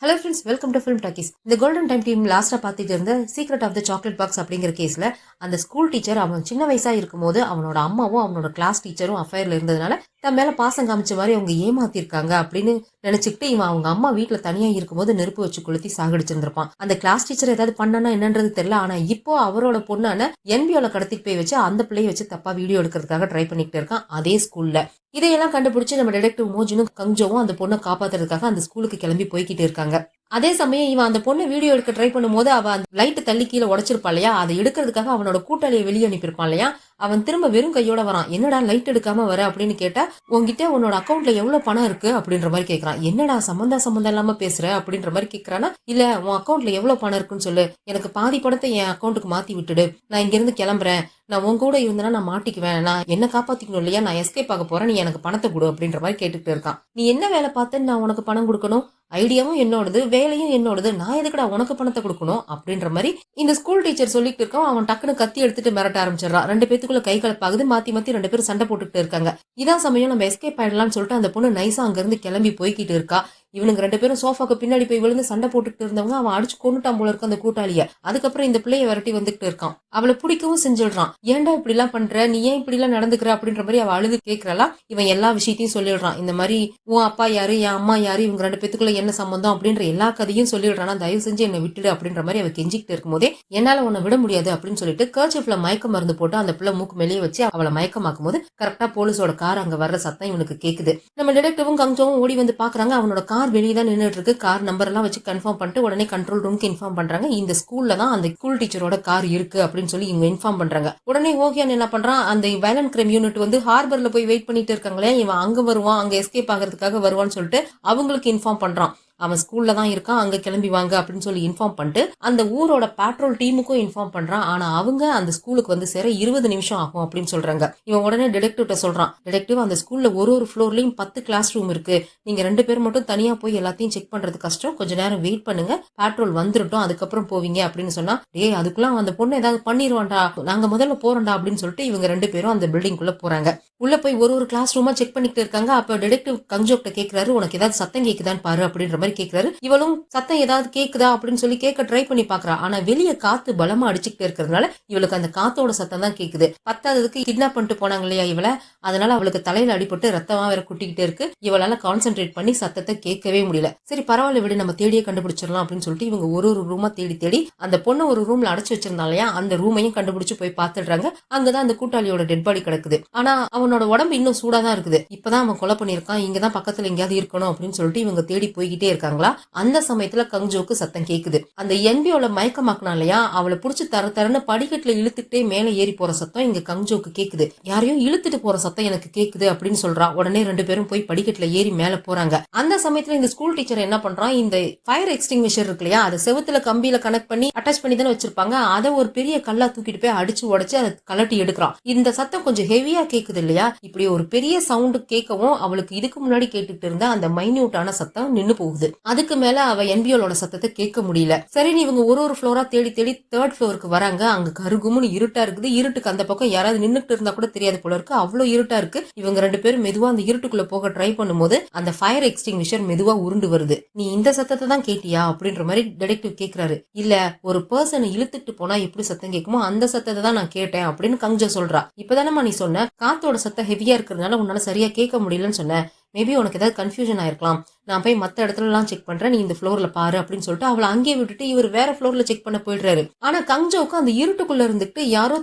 Hello friends, welcome to film talkies. இந்த golden time team லாஸ்டா பார்த்துட்டு இருந்த secret of the chocolate box அப்படிங்கிற கேஸ்ல அந்த ஸ்கூல் டீச்சர் அவன் சின்ன வயசா இருக்கும்போது அவனோட அம்மாவும் அவனோட கிளாஸ் டீச்சரும் அஃபேர்ல இருந்ததுனால தன் மேல பாசம் காமிச்ச மாதிரி அவங்க ஏமாத்திருக்காங்க அப்படின்னு நினைச்சுக்கிட்டு இவன் அவங்க அம்மா வீட்டுல தனியா இருக்கும்போது நெருப்பு வச்சு கொளுத்தி சாகடிச்சிருந்திருப்பான். அந்த கிளாஸ் டீச்சர் ஏதாவது பண்ணனா என்னன்றது தெரியல. ஆனா இப்போ அவரோட பொண்ணான என்பியோல கடத்திட்டு போய் வச்சு அந்த பிள்ளைய வச்சு தப்பா வீடியோ எடுக்கிறதுக்காக ட்ரை பண்ணிக்கிட்டு இருக்கான் அதே ஸ்கூல்ல. இதையெல்லாம் கண்டுபிடிச்சு நம்ம டிடெக்டிவ் மோஜினும் கங்ஜோவும் அந்த பொண்ணை காப்பாத்துறதுக்காக அந்த ஸ்கூலுக்கு கிளம்பி போய்கிட்டு இருக்காங்க. அதே சமயம் இவன் அந்த பொண்ணு வீடியோ எடுக்க ட்ரை பண்ணும்போது அவன் அந்த லைட்டு தள்ளி கீழே உடைச்சிருப்பான் இல்லையா, அதை எடுக்கிறதுக்காக அவனோட கூட்டாளியை வெளியே அனுப்பியிருப்பான் இல்லையா. அவன் திரும்ப வெறும் கையோட வரான். என்னடா லைட் எடுக்காம வர அப்படின்னு கேட்டா, உங்ககிட்ட உன்னோட அக்கௌண்ட்ல எவ்வளவு பணம் இருக்கு அப்படின்ற மாதிரி கேட்கறான். என்னடா சம்பந்தம் இல்லாம பேசுற அப்படின்ற மாதிரி கேட்கறானா. இல்ல, உன் அக்கௌண்ட்ல எவ்வளவு பணம் இருக்குன்னு சொல்லு, எனக்கு பாதி பணத்தை என் அக்கௌண்ட்டுக்கு மாத்தி விட்டுடு, நான் இங்க இருந்து கிளம்புறேன், நான் உன் கூட இருந்தேன்னா நான் மாட்டிக்குவேன், நான் என்ன காப்பாத்திக்கணும் இல்லையா, நான் எஸ்கேப் ஆக போறேன், நீ எனக்கு பணத்தை கொடு அப்படின்ற மாதிரி கேட்டுக்கிட்டு இருக்கான். நீ என்ன வேலை பார்த்தேன்னு நான் உனக்கு பணம் கொடுக்கணும், ஐடியாவும் என்னோடது, வேலையும் என்னோடது, நான் எதுக்குடா உனக்கு பணத்தை கொடுக்கணும் அப்படின்ற மாதிரி இந்த ஸ்கூல் டீச்சர் சொல்லிட்டு இருக்கோம். அவன் டக்குன்னு கத்தி எடுத்துட்டு மிரட்ட ஆரம்பிச்சிடறான். ரெண்டு பேத்துக்குள்ள கை கலப்பாகுது. மாத்தி மாத்தி ரெண்டு பேரும் சண்டை போட்டுக்கிட்டு இருக்காங்க. இதான் சமயம் நம்ம எஸ்கேப் ஆயிடலாம்னு சொல்லிட்டு அந்த பொண்ணு நைஸா அங்க இருந்து கிளம்பி போய்கிட்டு இருக்கா. இவனுங்க ரெண்டு பேரும் சோஃபாக்கு பின்னாடி போய் விழுந்து சண்டை போட்டுக்கிட்டு இருந்தவங்க அவன் அடிச்சு கொண்டுட்டான் போல இருக்கு அந்த கூட்டாளிய. அதுக்கப்புறம் இந்த பிள்ளைய விரட்டி வந்துகிட்டு இருக்கான். அவளை பிடிக்கவும் செஞ்சிடுறான். ஏன்டா இப்படி எல்லாம் பண்ற, நீ ஏன் இப்படி எல்லாம் நடந்துக்கிற அப்படின்ற மாதிரி அவ அழுது கேட்கறா. இவன் எல்லா விஷயத்தையும் சொல்லிடுறான். இந்த மாதிரி உன் அப்பா யாரு, என் அம்மா யாரு, இவங்க ரெண்டு பேத்துக்குள்ள என்ன சம்பந்தம் அப்படின்ற எல்லா கதையும் சொல்லிடுறானா. தயவு செஞ்சு என்னை விட்டுடு அப்படின்ற மாதிரி அவ கெஞ்சிக்கிட்டு இருக்கும் போதே என்னால உன்னை விட முடியாது அப்படின்னு சொல்லிட்டு கர்ச்சிஃப்ல மயக்க மருந்து போட்டு அந்த பிள்ளை மூக்கு மேலேயே வச்சு அவளை மயக்கமாக்கும் போது கரெக்டா போலீஸோட கார் அங்க வர்ற சத்தம் இவனுக்கு கேக்குது. நம்ம டிடெக்டிவும் கங்ஜோவும் ஓடி வந்து பாக்குறாங்க. அவனோட கார் வெளியே தான் நின்றுட்டு இருக்கு. கார் நம்பர் எல்லாம் வச்சு கன்ஃபார்ம் பண்ணிட்டு உடனே கண்ட்ரோல் ரூமுக்கு இன்ஃபார்ம் பண்றாங்க. இந்த ஸ்கூல்ல தான் அந்த ஸ்கூல் டீச்சரோட கார் இருக்கு அப்படின்னு சொல்லி இவங்க இன்ஃபார்ம் பண்றாங்க. உடனே ஓகியான் என்ன பண்றான், அந்த வயலண்ட் கிரைம் யூனிட் வந்து ஹார்பர்ல போய் வெயிட் பண்ணிட்டு இருக்காங்களே, இவன் அங்க வருவான், அங்க எஸ்கேப் ஆகிறதுக்காக வருவான்னு சொல்லிட்டு அவங்களுக்கு இன்ஃபார்ம் பண்றான். அவன் ஸ்கூல்ல தான் இருக்கான், அங்க கிளம்பி வாங்க அப்படின்னு சொல்லி இன்ஃபார்ம் பண்ணிட்டு அந்த ஊரோட பேட்ரோல் டீமுக்கும் இன்ஃபார்ம் பண்றான். ஆனா அவங்க அந்த ஸ்கூலுக்கு வந்து சேர 20 நிமிஷம் ஆகும் அப்படின்னு சொல்றாங்க. இவன் உடனே டிடெக்டிவ்ட்ட சொல்றான், டிடெக்டிவ் அந்த ஸ்கூல்ல ஒரு ஃப்ளோர்லயும் 10 கிளாஸ் ரூம் இருக்கு, நீங்க 2 பேர் மட்டும் தனியா போய் எல்லாத்தையும் செக் பண்றது கஷ்டம், கொஞ்ச நேரம் வெயிட் பண்ணுங்க, பேட்ரோல் வந்துருட்டும், அதுக்கப்புறம் போவீங்க அப்படின்னு சொன்னா, டேய் அதுக்குள்ள அந்த பொண்ணு ஏதாவது பண்ணிடுவான்டா, நாங்க முதல்ல போறோம்டா அப்படின்னு சொல்லிட்டு இவங்க 2 பேரும் அந்த பில்டிங்குள்ள போறாங்க. உள்ள போய் ஒரு கிளாஸ் ரூமா செக் பண்ணிட்டு இருக்காங்க. அப்ப டிடெக்டிவ் கங்ஜோக்ட்ட கேக்குறாரு, உனக்கு ஏதாவது சத்தம் கேக்குதான்னு பாரு அப்படின்ற மாதிரி கேக்குறாரு. இவளும் சத்தம் ஏதாவது கேக்குதா அப்படின்னு சொல்லி கேட்க ட்ரை பண்ணி பாக்குறா. ஆனா வெளியே காத்து பலமா அடிச்சுக்கிட்டு இருக்கிறதுனால இவளுக்கு அந்த காத்தோட சத்தம் தான் கேக்குது. பத்தாததுக்கு கிட்னாப் பண்ணிட்டு போனாங்க இல்லையா இவளை, அதனால அவளுக்கு தலையில அடிபட்டு ரத்தமா வேற குட்டிக்கிட்டே இருக்கு. இவளால கான்சென்ட்ரேட் பண்ணி சத்தத்தை கேட்கவே முடியல. சரி பரவாயில்ல விடு, நம்ம தேடியே கண்டுபிடிச்சிடலாம் அப்படின்னு சொல்லிட்டு இவங்க ஒரு ரூமா தேடி தேடி அந்த பொண்ணு ஒரு ரூம்ல அடைச்சு வச்சிருந்தா இல்லையா, அந்த ரூமையும் கண்டுபிடிச்சு போய் பாத்துடுறாங்க. அங்கதான் அந்த கூட்டாளியோட டெட் பாடி கிடக்குது. ஆனா அவனோட உடம்பு இன்னும் சூடா தான் இருக்குது. இப்பதான் அவன் கொலை பண்ணிருக்கான், இங்கதான் பக்கத்துல எங்கேயாவது இருக்கணும் அப்படின்னு சொல்லிட்டு இவங்க தேடி போய்கிட்டே இருக்காங்களா. அந்த சமயத்துல கங்ஜோக்கு சத்தம் கேக்குது. அந்த என்பியோல மயக்கமாக்குனா இல்லையா, அவளை புடிச்சு தரன்னு படிக்கட்டுல இழுத்துக்கிட்டே மேல ஏறி போற சத்தம் இங்க கங்ஜோக்கு கேக்குது. யாரையும் இழுத்துட்டு போற சத்தம் எனக்கு கேக்குது அப்படின்னு சொல்றா. உடனே 2 பேரும் போய் படிக்கட்டுல ஏறி மேல போறாங்க. அந்த சமயத்துல இந்த ஸ்கூல் டீச்சர் என்ன பண்றான், இந்த ஃபயர் எக்ஸ்டிங்விஷர் இருக்கு இல்லையா, அதை செவுத்துல கம்பியில கனெக்ட் பண்ணி அட்டாச் பண்ணி தானே வச்சிருப்பாங்க, அதை ஒரு பெரிய கல்லா தூக்கிட்டு போய் அடிச்சு உடைச்சு அதை கலட்டி எடுக்கிறான். இந்த சத்தம் கொஞ்சம் ஹெவியா கேக்குது இல்லையா. இப்படி ஒரு பெரிய சவுண்டு கேட்கவும் அவளுக்கு இதுக்கு முன்னாடி கேட்டுட்டு இருந்த அந்த மைன்யூட்டான சத்தம் நின்னு போகுது. அதுக்கு மேல அவ என்பியோட சத்தத்தை கேட்க முடியல. சரி இவங்க ஒரு ஃப்ளோரா தேடி தேடி 3rd ஃப்ளோருக்கு வராங்க. அங்க கருகுமுன்னு இருட்டா இருக்குது. இருட்டுக்கு அந்த பக்கம் யாராவது நின்னுட்டு இருந்தா கூட தெரியாது போல இருக்கு, அவ்வளவு இருட்டா இருக்கு. இவங்க 2 பேரும் மெதுவா அந்த இருட்டுக்குள்ள போக ட்ரை பண்ணும்போது அந்த ஃபயர் எக்ஸ்டிங்விஷர் மெதுவா உருண்டு வருது. நீ இந்த சத்தத்தை தான் கேட்டியா அப்படின்ற மாதிரி டிடெக்டிவ் கேக்குறாரு. இல்ல, ஒரு பர்சனை இழுத்துட்டு போனா எப்படி சத்தம் கேட்குமோ அந்த சத்தத்தை தான் நான் கேட்டேன் அப்படின்னு கங்ஜோ சொல்றா. இப்பதானமா நீ சொன்ன காத்தோட சத்தம் ஹெவியா இருக்கிறதுனால உன்னால சரியா கேட்க முடியலன்னு சொன்ன, மேபி உனக்கு ஏதாவது கன்ஃபியூஷன் ஆயிருக்கலாம், நான் போய் மத்த இடத்துல எல்லாம் செக் பண்றேன், நீ இந்த ஃப்ளோர்ல பாரு அப்படின்னு சொல்லிட்டு அவளை அங்கேயே விட்டுட்டு இவர் வேற ஃப்ளோர்ல செக் பண்ண போயிடுறாரு. ஆனா கங்ஜோக்கு அந்த இருட்டுக்குள்ள இருந்துட்டு யாரோ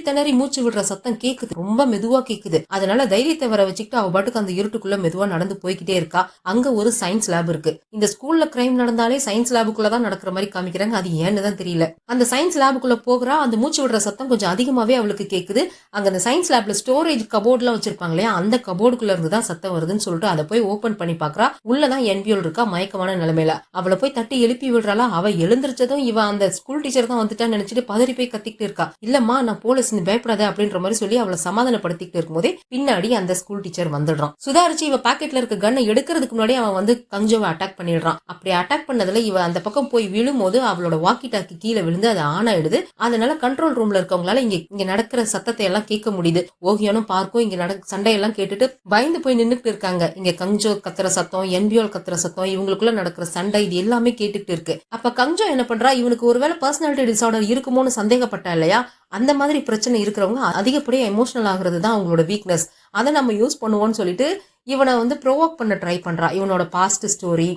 திணறி மூச்சு விடுற சத்தம் கேக்குது, ரொம்ப மெதுவா கேக்குது. அதனால தைரியத்தை வர வச்சுக்கிட்டு அவ பாட்டுக்கு அந்த இருட்டுக்குள்ள மெதுவா நடந்து போய்கிட்டே இருக்கா. அங்க ஒரு சயின்ஸ் லேப் இருக்கு. இந்த ஸ்கூல்ல கிரைம் நடந்தாலே சயின்ஸ் லேபுக்குள்ளதான் நடக்கிற மாதிரி காமிக்கிறாங்க, அது ஏன்னு தான் தெரியல. அந்த சயின்ஸ் லேபுக்குள்ள போகிறா. அந்த மூச்சு விடுற சத்தம் கொஞ்சம் அதிகமாவே அவளுக்கு கேக்குது. அங்க அந்த சயின்ஸ் லேப்ல ஸ்டோரேஜ் கபோர்ட் எல்லாம் வச்சிருப்பாங்க இல்லையா, அந்த கபோர்டுக்குள்ள இருந்துதான் சத்தம் வருதுன்னு சொல்லிட்டு அதை போய் ஓபன் பண்ணி பாக்குறா. உள்ளதான் என்பியோல் இருக்கா மயக்கமான நிலைமையில. அவளை போய் தட்டி எழுப்பி விடுறாளா. அவ எழுந்திருச்சதும் இவ அந்த ஸ்கூல் டீச்சர் தான் வந்துட்டான்னு நினைச்சிட்டு பதறி போய் கத்திக்கிட்டு இருக்கா. இல்லம்மா நான் போலீஸ், நீ பயப்படாத அப்படின்ற மாதிரி சொல்லி அவளை சமாதானப்படுத்திக்கிட்டு இருக்கும்போதே பின்னாடி அந்த ஸ்கூல் டீச்சர் வந்துடுறான். சுதாரிச்சு இவ பாக்கெட்ல இருக்க கண்ணை எடுக்கிறதுக்கு முன்னாடி அவன் வந்து கங்ஜோவை அட்டாக் பண்ணிடுறான். அப்படி அட்டாக் பண்ணதுல இவ அந்த பக்கம் போய் விழும்போது அவளோட வாக்கி டாக்கி கீழே விழுந்து அது ஆன் ஆயிடுது. அதனால கண்ட்ரோல் ரூம்ல இருக்கவங்களால இங்க நடக்கிற சத்தத்தை எல்லாம் கேட்க முடியுது. ஓகியானும் பார்க்கும் இங்க சண்டையெல்லாம் கேட்டுட்டு பயந்து போய் நின்னுட்டு இருக்காங்க. இங்க கங்ஜோ கத்துற சத்தம், என்பியோ என்வியோல் கத்துற சத்தம், இவங்களுக்குள்ள நடக்கிற சண்டை, இது எல்லாமே கேட்டுக்கிட்டு இருக்கு. அப்ப கங்ஜோ என்ன பண்றா, இவனுக்கு ஒருவேளை பர்சனாலிட்டி டிசார்டர் இருக்குமோன்னு சந்தேகப்பட்டா இல்லையா, அந்த மாதிரி பிரச்சனை இருக்கிறவங்க அதிகப்படியா எமோஷனல் ஆகுறது தான் அவங்களோட வீக்னஸ். அதை நம்ம யூஸ் பண்ணுவோம்னு சொல்லிட்டு இவனை வந்து ப்ரோவோக் பண்ண ட்ரை பண்றா. இவனோட பாஸ்ட் ஸ்டோரி,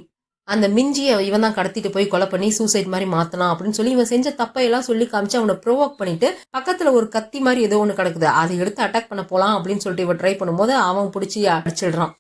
அந்த மிஞ்சியை இவன் தான் கடத்திட்டு போய் கொலை பண்ணி சூசைட் மாதிரி மாத்தலாம் அப்படின்னு சொல்லி இவன் செஞ்ச தப்பையெல்லாம் சொல்லி காமிச்சு அவனை ப்ரோவோக் பண்ணிட்டு பக்கத்துல ஒரு கத்தி மாதிரி ஏதோ ஒண்ணு கிடக்குது, அதை எடுத்து அட்டாக் பண்ண போலாம் அப்படின்னு சொல்லிட்டு இவன் ட்ரை பண்ணும்போது அவன் பிடிச்சி அடிச்சிடுறான்.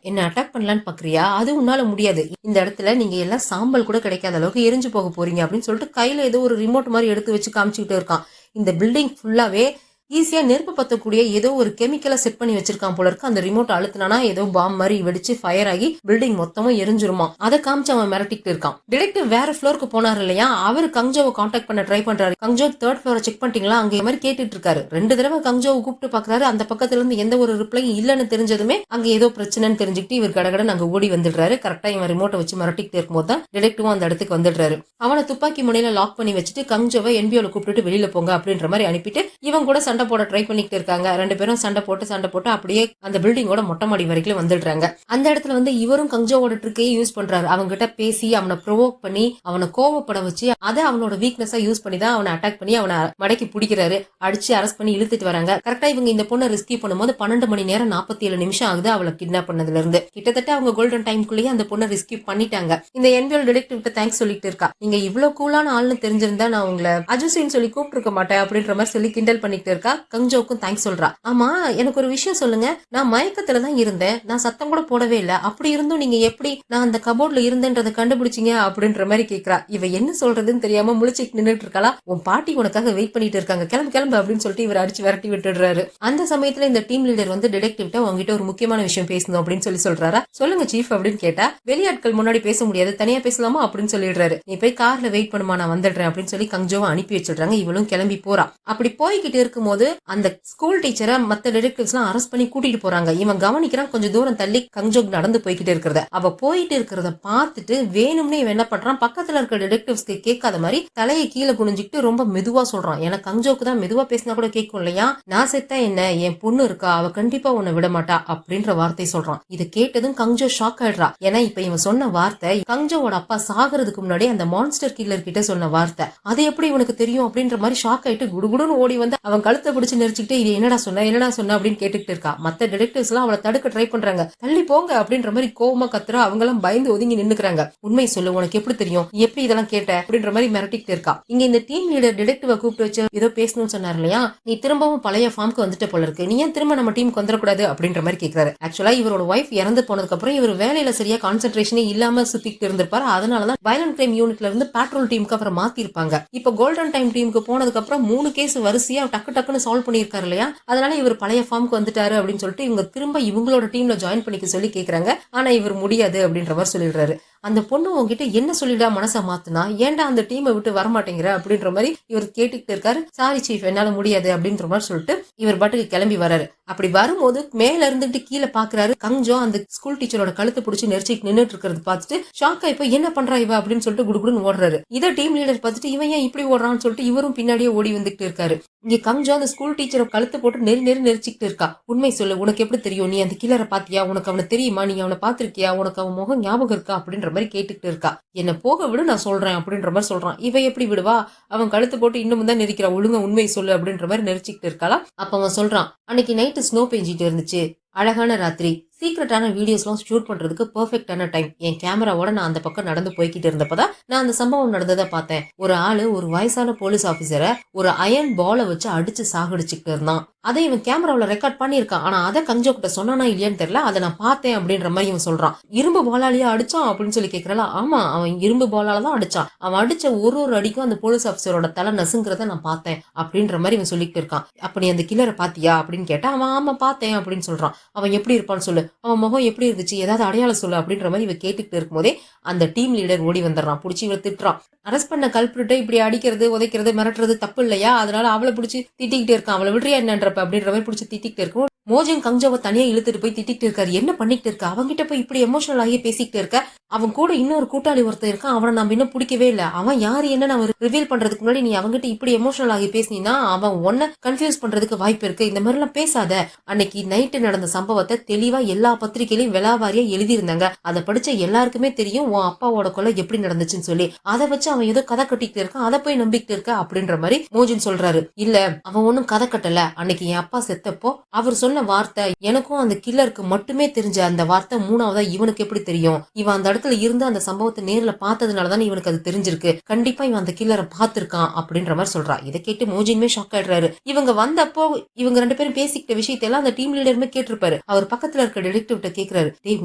என்ன அட்டாக் பண்ணலான்னு பாக்குறியா, அது உன்னால முடியாது, இந்த இடத்துல நீங்க எல்லாம் சாம்பல் கூட கிடைக்காத அளவுக்கு எரிஞ்சு போக போறீங்க அப்படின்னு சொல்லிட்டு கையில ஏதோ ஒரு ரிமோட் மாதிரி எடுத்து வச்சு காமிச்சுக்கிட்டு இருக்கான். இந்த பில்டிங் ஃபுல்லாவே ஈஸியா நெருப்பு பத்தக்கூடிய ஏதோ ஒரு கெமிக்கலை செட் பண்ணி வச்சிருக்கான் போல இருக்கு. அந்த ரிமோட் அழுத்தினா ஏதோ பாம் மாதிரி வெடிச்சு ஃபயர் ஆகி பில்டிங் மொத்தமும் எரிஞ்சிருமா. அதை காமிச்சு அவன் மிரட்டிட்டு இருக்கான். டிடெக்டிவ் வேற ஃப்ளோருக்கு போனாரு இல்லையா, அவரு கங்ஜோவை கான்டாக்ட் பண்ண ட்ரை பண்றாரு. கங்ஜோ 3rd ஃப்ளோரை செக் பண்ணிட்டீங்களா, அங்க மாதிரி கேட்டுட்டு இருக்காரு. 2 தடவை கங்ஜோவை கூப்பிட்டு பாக்குறாரு. அந்த பக்கத்துல இருந்து எந்த ஒரு ரிப்ளையும் இல்லன்னு தெரிஞ்சதுமே அங்க ஏதோ பிரச்சனைன்னு தெரிஞ்சுக்கிட்டு இவர் கடகடன் அங்க ஓடி வந்துடுறாரு. கரெக்டா இவன் ரிமோட்டை வச்சு மிரட்டிட்டு இருக்கும்போது தான் டிடெக்டிவும் அந்த இடத்துக்கு வந்துடுறாரு. அவனை துப்பாக்கி முனையில லாக் பண்ணி வச்சுட்டு கங்ஜோவை என்பியோல கூப்பிட்டு வெளியில போங்க அப்படின்ற மாதிரி அனுப்பிட்டு இவன் கூட சண்டை போட ட்ரை பண்ணிட்டு இருக்காங்க. 2 பேரும் சண்டை போட்டு அப்படியே அந்த பில்டிங்கோட மொட்டை மாடி வரைக்கும் வந்துடுறாங்க. அந்த இடத்துல வந்து இவரும் கங்ஜோவோட ட்ரிக்கையே யூஸ் பண்றாரு. அவங்க கிட்ட பேசி அவனை ப்ரோவோக் பண்ணி அவனை கோவப்பட வச்சு அதை அவனோட வீக்னஸா யூஸ் பண்ணி தான் அவனை அட்டாக் பண்ணி அவனை மடக்கி பிடிக்கிறாரு. அடிச்சு அரெஸ்ட் பண்ணி இழுத்துட்டு வராங்க. கரெக்டா இவங்க இந்த பொண்ணை ரெஸ்கியூ பண்ணும்போது 12 மணி நேரம் 47 நிமிஷம் ஆகுது அவளை கிட்னாப் பண்ணதுல இருந்து. கிட்டத்தட்ட அவங்க கோல்டன் டைம்குள்ளேயே அந்த பொண்ணை ரெஸ்கியூ பண்ணிட்டாங்க. இந்த என்பிஎல் டிடெக்டிவ் தேங்க்ஸ் சொல்லிட்டு இருக்கா. நீங்க இவ்வளவு கூலான ஆள்னு தெரிஞ்சிருந்தா நான் உங்களை அஜுசின்னு சொல்லி கூப்பிட்டு இருக்க மாட்டேன் அப்படின்ற மாதிரி சொல்லி கிண்டல் பண்ணிட்டு இருக்கா. கங்ஜோக்கும் தேங்க்ஸ் சொல்றா. ஆமா, எனக்கு ஒரு விஷயம் சொல்லுங்க, நான் மயக்கத்துல தான் இருந்தேன், நான் சத்தம் கூட போடவே இல்ல, அப்படி இருந்தும் நீங்க எப்படி நான் அந்த கபோர்ட்ல இருந்தேன்றதை கண்டுபிடிச்சிங்க அப்படின்ற மாதிரி கேக்குறா. இவ என்ன சொல்றதுன்னு தெரியாம முழிச்சுட்டு நின்னுட்டு இருக்காளா. உன் பாட்டி உனக்காக வெயிட் பண்ணிட்டு இருக்காங்க, கிளம்பு கிளம்பு அப்படின்னு சொல்லிட்டு இவர் அடிச்சு விரட்டி விட்டுடுறாரு. அந்த சமயத்துல இந்த டீம் லீடர் வந்து டிடெக்டிவ்ட்ட உங்ககிட்ட ஒரு முக்கியமான விஷயம் பேசணும் அப்படின்னு சொல்றாரா. சொல்லுங்க சீஃப் அப்படின்னு கேட்டா, வெளியாட்கள் முன்னாடி பேச முடியாது, தனியா பேசலாமா அப்படின்னு சொல்லிடுறாரு. நீ போய் கார்ல வெயிட் பண்ணுமா, நான் வந்துடுறேன் அப்படின்னு சொல்லி கங்ஜோவை அனுப்பி வச்சிடுறாங்க. இவளும் கிளம்பி போறா. அப்படி போய்கிட்டு இருக்கும்போது அந்த ஸ்கூல் டீச்சரை மத்த டிடெக்டிவ்ஸ் எல்லாம் அரெஸ்ட் பண்ணி கூட்டிட்டு போறாங்க. இவன் கவனிக்கிறான், கொஞ்சம் தூரம் தள்ளி கங்ஜோக் நடந்து போய்கிட்டு இருக்கிறத. அவ போயிட்டு இருக்கிறத பார்த்துட்டு வேணும்னே இவன் என்ன பண்றான், பக்கத்துல இருக்க டிடெக்டிவ்ஸ்க்கு கேட்காத மாதிரி தலையை கீழே குனிஞ்சிட்டு ரொம்ப மெதுவா சொல்றான். எனக்கு கங்ஜோக்கு தான் மெதுவா பேசினா கூட கேட்கும் இல்லையா, நான் செத்தா என்ன, என் பொண்ணு இருக்கா, அவ கண்டிப்பா உன்னை விட மாட்டா அப்படின்ற வார்த்தை சொல்றான். இதை கேட்டதும் கங்ஜோ ஷாக் ஆயிடுறா. ஏன்னா இப்ப இவன் சொன்ன வார்த்தை கங்ஜோவோட அப்பா சாகிறதுக்கு முன்னாடி அந்த மான்ஸ்டர் கில்லர் கிட்ட சொன்ன வார்த்தை. அது எப்படி இவனுக்கு தெரியும் அப்படின்ற மாதிரி ஷாக் ஆயிட்டு குடுகுடுன்னு ஓடி வந்து அவன் கழுத்தை பிடிச்சு நெரிச்சுக்கிட்டு இது என்னடா சொன்ன அப்படின்னு கேட்டுக்கிட்டு இருக்கா. மத்த டிடெக்டிவ்ஸ் எல்லாம் அவளை தடுக்க ட்ரை பண்றாங்க. தள்ளி போங்க அப்படின்ற மாதிரி கோவமா கத்துறா. அவங்க எல்லாம் பயந்து ஒதுங்கி நின்னுக்கிறாங்க. உண்மை சொல்லு, உனக்கு எப்படி தெரியும், எப்படி இதெல்லாம் கேட்ட அப்படின்ற மாதிரி மிரட்டிக்கிட்டு இருக்கா. இங்க இந்த டீம் லீடர் டிடெக்டிவ கூப்பிட்டு வச்சு ஏதோ பேசணும்னு சொன்னார் இல்லையா, நீ திரும்பவும் பழைய ஃபார்முக்கு வந்துட்ட போல இருக்கு, நீ ஏன் திரும்ப நம்ம டீமுக்கு வந்துடக்கூடாது அப்படின்ற மாதிரி கேட்கிறாரு. ஆக்சுவலா இவரோட ஒய்ஃப் இறந்து போனதுக்கு அப்புறம் இவர் வேலையில சரியா கான்சென்ட்ரேஷனே இல்லாம சுத்திட்டு இருந்திருப்பாரு. அதனாலதான் வயலண்ட் கிரைம் யூனிட்ல இருந்து பேட்ரோல் டீமுக்கு அப்புறம் மாத்தி இருப்பாங்க. இப்ப கோல்டன் டைம் டீமுக்கு போனதுக்கு அப்புறம் 3 கேஸ் வரிசையா டக்கு டக்குன்னு சால்வ் பண்ணிருக்காரு இல்லையா, அதனால இவர் பழைய ஃபார்முக்கு வந்துட்டாரு அப்படின்னு சொல்லிட்டு இவங்க திரும்ப இவங்களோட டீம்ல ஜாயின் பண்ணிக்க சொல்லி கேக்குறாங்க. ஆனா இவர் முடியாது அப்படின்ற மாதிரி சொல்லிடுறாரு. அந்த பொண்ணு உங்ககிட்ட என்ன சொல்லிடா மனசை மாத்துனா, ஏன்டா அந்த டீமை விட்டு வரமாட்டேங்கிற அப்படின்ற மாதிரி இவர் கேட்டுக்கிட்டு இருக்காரு. சாரி சீஃப், என்னால முடியாது அப்படின்ற மாதிரி சொல்லிட்டு இவர் பாட்டுக்கு கிளம்பி வராரு. அப்படி வரும்போது மேல இருந்துட்டு கீழே பாக்குறாரு. கங்ஜோ அந்த ஸ்கூல் டீச்சரோட கழுத்தை பிடிச்சி நெரிச்சிட்டு நின்னுட்டு இருக்கிறது பார்த்துட்டு ஷாக்கா இப்ப என்ன பண்றா இவ அப்படின்னு சொல்லிட்டு குடுகுடுன்னு ஓடுறாரு. இதை டீம் லீடர் பார்த்துட்டு இவன் ஏன் இப்படி ஓடுறான்னு சொல்லிட்டு இவரும் பின்னாடியே ஓடி வந்துட்டு இருக்காரு. இங்க கங்ஜோ அந்த ஸ்கூல் டீச்சரை கழுத்தை போட்டு நெரிச்சிக்கிட்டு இருக்கா. உண்மை சொல்லு, உனக்கு எப்படி தெரியும், நீ அந்த கில்லரை பாத்தியா, உனக்கு அவனை தெரியுமா, நீ அவனை பாத்திருக்கியா, உனக்கு அவன் முகம் ஞாபகம் இருக்கா அப்படின்ற மாதிரி கேட்டுக்கிட்டு இருக்கா. என்ன போக விடு, நான் சொல்றேன் அப்படின்ற மாதிரி சொல்றான். இவ எப்படி விடுவா, அவன் கழுத்து போட்டு இன்னும் தான் நெரிக்கிறா, ஒழுங்கா உண்மை சொல்லு அப்படின்ற மாதிரி நெரிச்சிக்கிட்டு இருக்காளா. அப்ப அவன் சொல்றான், அன்னைக்கு நைட்டு ஸ்னோ பெஞ்சிட்டு இருந்துச்சு, அழகான ராத்திரி, சீக்ரெட்டான வீடியோஸ்லாம் ஷூட் பண்றதுக்கு பெர்ஃபெக்டான டைம். என் கேமராவோட நான் அந்த பக்கம் நடந்து போய்கிட்டு இருந்தப்பதான் நான் அந்த சம்பவம் நடந்ததை பார்த்தேன். ஒரு ஆளு ஒரு வயசான போலீஸ் ஆபீசரை ஒரு அயன் பாலை வச்சு அடிச்சு சாகடிச்சுக்கிட்டு இருந்தான். அதை இவன் கேமராவில ரெக்கார்ட் பண்ணிருக்கான். ஆனா அதை கஞ்சோ கிட்ட சொன்னானா இல்லையான்னு தெரியல, அதை நான் பார்த்தேன் அப்படின்ற மாதிரி இவன் சொல்றான். இரும்பு பாலாலேயே அடிச்சான் அப்படின்னு சொல்லி கேக்குறா. ஆமா, அவன் இரும்பு பாலால தான் அடிச்சான். அவன் அடிச்ச ஒரு அடிக்கும் அந்த போலீஸ் ஆபீசரோட தலை நசுங்கிறத நான் பார்த்தேன் அப்படின்ற மாதிரி இவன் சொல்லிட்டு இருக்கான். அப்ப நீ அந்த கில்லரை பாத்தியா அப்படின்னு கேட்டா அவன் ஆமா பார்த்தேன் அப்படின்னு சொல்றான். அவன் எப்படி இருப்பான்னு சொல்லு, அவன் முகம் எப்படி இருந்துச்சு, ஏதாவது அடையாளம் சொல்லு அப்படின்ற மாதிரி இவ கேட்டுக்கிட்டு இருக்கும் போதே அந்த டீம் லீடர் ஓடி வந்துடுறான். பிடிச்சி இவ திட்டுறான். அரெஸ்ட் பண்ண கல்பிரிட்டை இப்படி அடிக்கிறது உதைக்கிறது மிரட்டுறது தப்பு இல்லையா, அதனால அவளை பிடிச்சி திட்டிக்கிட்டே இருக்கான். அவளை விடுறியா என்னன்றப்ப அப்படின்ற மாதிரி பிடிச்சி திட்டிக்கிட்டே இருக்கும். மோஜன் கங்ஜாவை தனியா இழுத்துட்டு போய் திட்டிட்டு இருக்காரு. என்ன பண்ணிட்டு இருக்க, அவங்கிட்ட போய் இப்படி எமோஷனல் ஆகி பேசிக்கிட்டு இருக்க, அவன் கூட இன்னொரு கூட்டாளி ஒருத்தர் இருக்கான், அவனை நம்ம இன்னும் பிடிக்கவே இல்லை, அவன் யாரு என்ன நம்ம ரிவீல் பண்றதுக்கு முன்னாடி நீ அவங்கிட்ட இப்படி எமோஷனல் ஆகி பேசினா அவன் ஒன்ன கன்ஃபியூஸ் பண்றதுக்கு வாய்ப்பு இருக்கு, இந்த மாதிரி எல்லாம் பேசாத, அன்னைக்கு நைட்டு நடந்த சம்பவத்தை தெளிவா எல்லா பத்திரிகையிலயும் விலாவாரியா எழுதியிருந்தாங்க. அதை படிச்ச எல்லாருக்குமே தெரியும் உன் அப்பாவோட கொலை எப்படி நடந்துச்சுன்னு சொல்லி. அதை வச்சு அவன் ஏதோ கதை கட்டிட்டு இருக்கான், அதை போய் நம்பிக்கிட்டு இருக்க அப்படின்ற மாதிரி மோஜின் சொல்றாரு. இல்ல, அவன் ஒன்னும் கதை கட்டல. அன்னைக்கு என் அப்பா செத்தப்போ அவர் சொன்ன வார்த்தை எனக்கும் அந்த கில்லருக்கு மட்டுமே தெரிஞ்ச அந்த வார்த்தை மூணாவதா இவனுக்கு எப்படி தெரியும்? இவன் அந்த இடத்துல இருந்து அந்த சம்பவத்தை நேர்ல பார்த்ததுனாலதான் இவனுக்கு அது தெரிஞ்சிருக்கு. கண்டிப்பா இவன் அந்த கில்லரை பார்த்திருக்கான் அப்படின்ற மாதிரி சொல்றா. இதை கேட்டு மோஜினுமே ஷாக் ஆயிடுறாரு. இவங்க வந்தப்போ இவங்க 2 பேரும் பேசிக்கிட்ட விஷயத்தை எல்லாம் அந்த டீம் லீடருமே கேட்டிருப்பாரு. அவர் பக்கத்துல இருக்க டிடெக்டிவ் கிட்ட கேக்குறாரு, டேய்